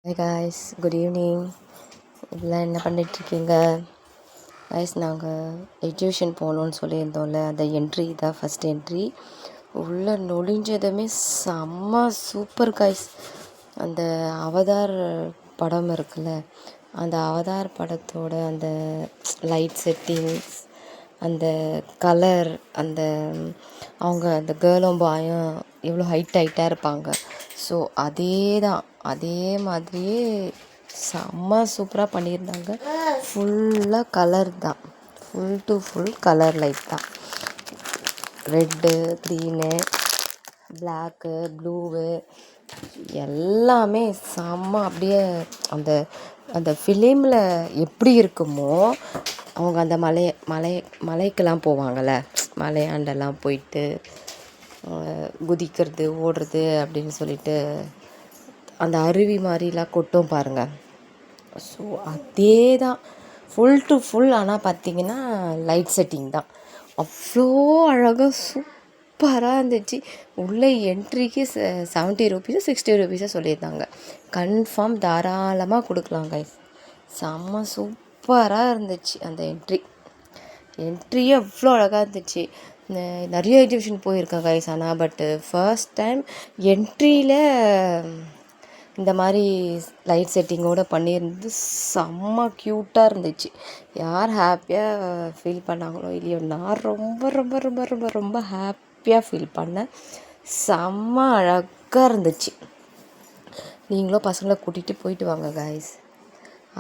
Hi guys, good evening. இதெல்லாம் என்ன பண்ணிகிட்ருக்கீங்க காய்ஸ்? நாங்கள் எஜுகேஷன் போகணுன்னு சொல்லியிருந்தோம்ல, அந்த என்ட்ரி தான் ஃபஸ்ட் என்ட்ரி. உள்ளே நொழிஞ்சதுமே செம்ம சூப்பர் காய்ஸ். அந்த அவதார் படம் இருக்குல்ல, அந்த அவதார் படத்தோட அந்த லைட் செட்டிங்ஸ், அந்த கலர், அந்த அவங்க அந்த கேர்ளும் பாயும் எவ்வளோ ஹைட்டாக இருப்பாங்க. ஸோ அதே மாதிரியே செம்ம சூப்பராக பண்ணியிருந்தாங்க. ஃபுல்லாக கலர் தான், full to full colour light தான். ரெட்டு, க்ரீனு, பிளாக்கு, ப்ளூவு எல்லாமே செம்ம. அப்படியே அந்த அந்த ஃபிலிமில் எப்படி இருக்குமோ, அவங்க அந்த மலைக்கெல்லாம் போவாங்கள்ல, மலையாண்டெல்லாம் போயிட்டு குதிக்கிறது, ஓடுறது அப்படின்னு சொல்லிட்டு அந்த அருவி மாதிரிலாம் கொட்டும் பாருங்கள். ஸோ அதே தான் ஃபுல் டு ஃபுல். ஆனால் பார்த்திங்கன்னா லைட் செட்டிங் தான் அவ்வளோ அழகாக சூப்பராக இருந்துச்சு. உள்ளே என்ட்ரிக்கு 70 ருபீஸோ 60 ருபீஸோ சொல்லியிருந்தாங்க. கன்ஃபார்ம் தாராளமாக கொடுக்கலாம் கைஸ். செம்ம சூப்பராக இருந்துச்சு அந்த என்ட்ரியே அவ்வளோ அழகாக இருந்துச்சு. நிறைய எக்ஸிபிஷன் போயிருக்கேன் கைஸ், ஆனால் பட்டு ஃபர்ஸ்ட் டைம் என்ட்ரியில் இந்த மாதிரி லைட் செட்டிங்கோடு பண்ணியிருந்து செம்ம க்யூட்டாக இருந்துச்சு. யார் ஹாப்பியாக ஃபீல் பண்ணாங்களோ இல்லையோ, நான் ரொம்ப ரொம்ப ரொம்ப ரொம்ப ரொம்ப ஹாப்பியாக ஃபீல் பண்ணேன். செம்ம அழகாக இருந்துச்சு. நீங்களும் பசங்களை கூட்டிகிட்டு போயிட்டு வாங்க கைஸ்.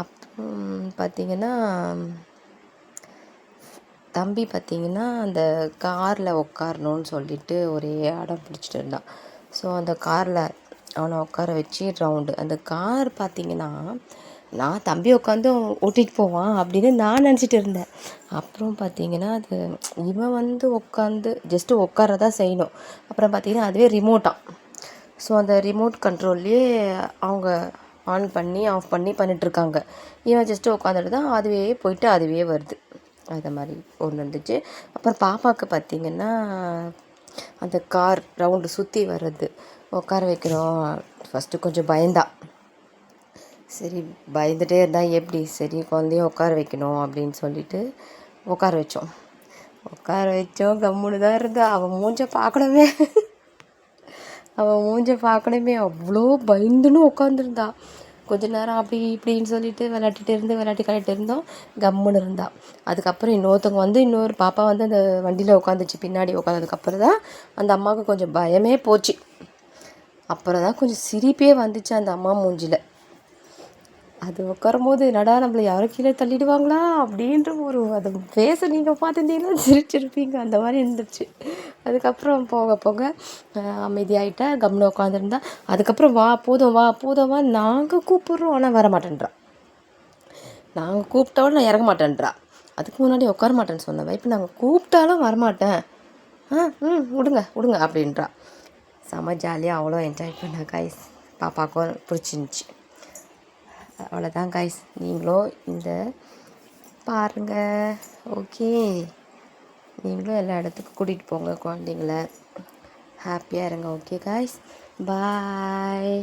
அப்புறம் பார்த்திங்கன்னா தம்பி பார்த்திங்கன்னா அந்த காரில் உட்காரணுன்னு சொல்லிட்டு ஒரே அடம் பிடிச்சிட்டு இருந்தான். ஸோ அந்த காரில் அவனை உட்கார வச்சு ரவுண்டு. அந்த கார் பார்த்திங்கன்னா, நான் தம்பி உட்காந்து ஓட்டிகிட்டு போவான் அப்படின்னு நான் நினச்சிட்டு இருந்தேன். அப்புறம் பார்த்திங்கன்னா அது இவன் உட்காந்து ஜஸ்ட்டு உட்காரதா செய்யணும். அப்புறம் பார்த்திங்கன்னா அதுவே ரிமோட்டான். ஸோ அந்த ரிமோட் கண்ட்ரோல்லையே அவங்க ஆன் பண்ணி ஆஃப் பண்ணி பண்ணிகிட்ருக்காங்க. இவன் ஜஸ்ட்டு உட்காந்துட்டு தான் அதுவே போயிட்டு அதுவே வருது. அது மாதிரி ஒன்று இருந்துச்சு. அப்புறம் பாப்பாவுக்கு பார்த்திங்கன்னா அந்த கார் ரவுண்டு சுற்றி வர்றது உட்கார வைக்கிறோம். ஃபஸ்ட்டு கொஞ்சம் பயந்தா. சரி பயந்துகிட்டே இருந்தால் எப்படி, சரி குழந்தையும் உட்கார வைக்கணும் அப்படின்னு சொல்லிட்டு உட்கார வச்சோம். கம்முன்னு தான் இருந்தா. அவன் மூஞ்ச பார்க்கணுமே அவ்வளோ பயந்துன்னு உட்காந்துருந்தா. கொஞ்ச நேரம் அப்படி இப்படின்னு சொல்லிட்டு விளையாட்டி காட்டிகிட்டு இருந்தோம். கம்முன்னு இருந்தா. அதுக்கப்புறம் இன்னொரு பாப்பா அந்த வண்டியில் உட்காந்துச்சு. பின்னாடி உட்காந்ததுக்கப்புறம் தான் அந்த அம்மாவுக்கு கொஞ்சம் பயமே போச்சு. அப்புறம் தான் கொஞ்சம் சிரிப்பே வந்துச்சு அந்த அம்மா மூஞ்சில். அது உட்காரும்போது என்னடா நம்மளை யாரும் கீழே தள்ளிடுவாங்களா அப்படின்ற ஒரு அதை ஃபேஸை நீங்கள் பார்த்துருந்தீங்கன்னா சிரிச்சிருப்பீங்க. அந்த மாதிரி இருந்துச்சு. அதுக்கப்புறம் போக அமைதியாகிட்டா, கம்முன்னு உட்காந்துருந்தா. அதுக்கப்புறம் வா போதும் நாங்கள் கூப்பிட்றோம், ஆனால் வர மாட்டேன்றா. நாங்கள் கூப்பிட்டாலும் நான் இறங்க மாட்டேன்றா. அதுக்கு முன்னாடி உட்கார மாட்டேன்னு சொன்னவ இப்போ நாங்கள் கூப்பிட்டாலும் வரமாட்டேன், விடுங்க அப்படின்றா. செம்ம ஜாலியாக அவ்வளோ என்ஜாய் பண்ண கைஸ். பாப்பாவுக்கும் பிடிச்சிருந்துச்சி. அவ்வளோதான் கைஸ். நீங்களும் இந்த பாருங்கள். ஓகே, நீங்களும் எல்லா இடத்துக்கும் கூட்டிகிட்டு போங்க குழந்தைங்கள. ஹாப்பியாக இருங்க. ஓகே கைஸ், பாய்.